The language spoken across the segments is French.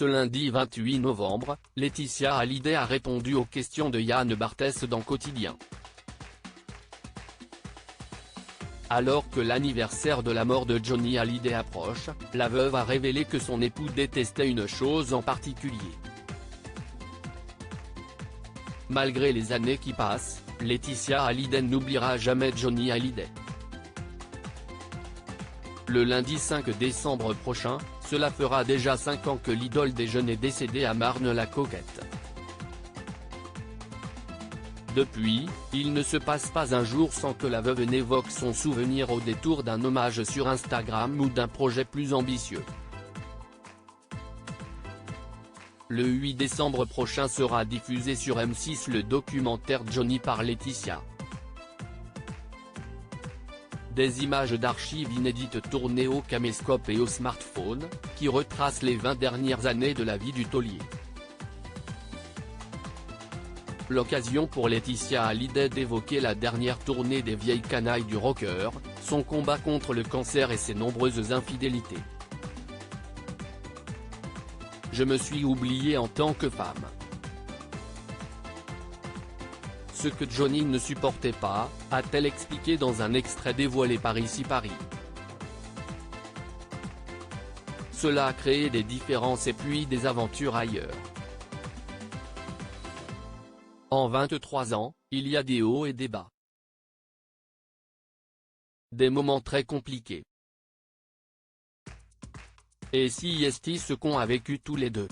Ce lundi 28 novembre, Laetitia Hallyday a répondu aux questions de Yann Barthès dans Quotidien. Alors que l'anniversaire de la mort de Johnny Hallyday approche, la veuve a révélé que son époux détestait une chose en particulier. Malgré les années qui passent, Laetitia Hallyday n'oubliera jamais Johnny Hallyday. Le lundi 5 décembre prochain, cela fera déjà 5 ans que l'idole des jeunes est décédée à Marne-la-Coquette. Depuis, il ne se passe pas un jour sans que la veuve n'évoque son souvenir au détour d'un hommage sur Instagram ou d'un projet plus ambitieux. Le 8 décembre prochain sera diffusé sur M6 le documentaire Johnny par Laetitia. Des images d'archives inédites tournées au caméscope et au smartphone, qui retracent les 20 dernières années de la vie du taulier. L'occasion pour Laetitia Hallyday d'évoquer la dernière tournée des vieilles canailles du rocker, son combat contre le cancer et ses nombreuses infidélités. Je me suis oubliée en tant que femme. Ce que Johnny ne supportait pas, a-t-elle expliqué dans un extrait dévoilé par Ici Paris. Cela a créé des différences et puis des aventures ailleurs. En 23 ans, il y a des hauts et des bas. Des moments très compliqués. Et si est ce qu'on a vécu tous les deux.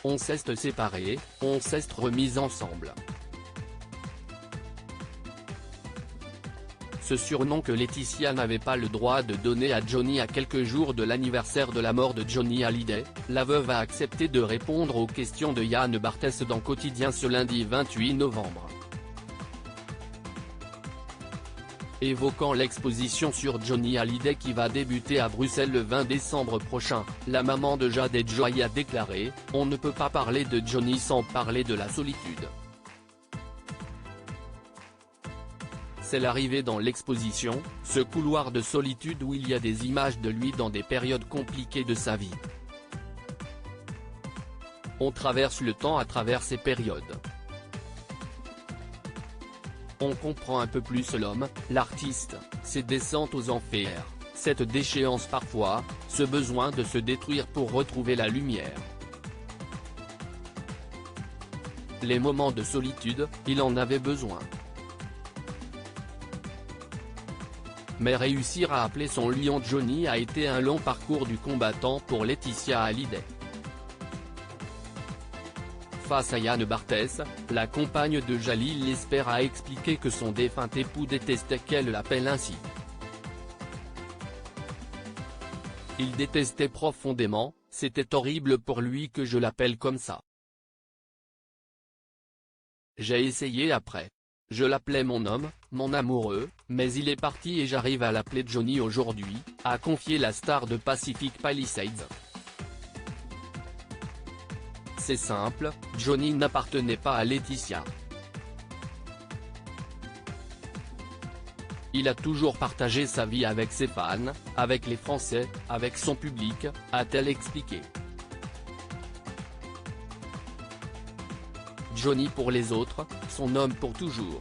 On s'est séparés, on s'est remis ensemble. Ce surnom que Laetitia n'avait pas le droit de donner à Johnny à quelques jours de l'anniversaire de la mort de Johnny Hallyday, la veuve a accepté de répondre aux questions de Yann Barthès dans Quotidien ce lundi 28 novembre. Évoquant l'exposition sur Johnny Hallyday qui va débuter à Bruxelles le 20 décembre prochain, la maman de Jade et Joy a déclaré « On ne peut pas parler de Johnny sans parler de la solitude. C'est l'arrivée dans l'exposition, ce couloir de solitude où il y a des images de lui dans des périodes compliquées de sa vie. On traverse le temps à travers ces périodes. On comprend un peu plus l'homme, l'artiste, ses descentes aux enfers, cette déchéance parfois, ce besoin de se détruire pour retrouver la lumière. Les moments de solitude, il en avait besoin. Mais réussir à appeler son lion Johnny a été un long parcours du combattant pour Laetitia Hallyday. Face à Yann Barthès, la compagne de Jalil Lesper a expliqué que son défunt époux détestait qu'elle l'appelle ainsi. Il détestait profondément, c'était horrible pour lui que je l'appelle comme ça. J'ai essayé après. Je l'appelais mon homme, mon amoureux, mais il est parti et j'arrive à l'appeler Johnny aujourd'hui, a confié la star de Pacific Palisades. C'est simple, Johnny n'appartenait pas à Laetitia. Il a toujours partagé sa vie avec ses fans, avec les Français, avec son public, a-t-elle expliqué. Johnny pour les autres, son homme pour toujours.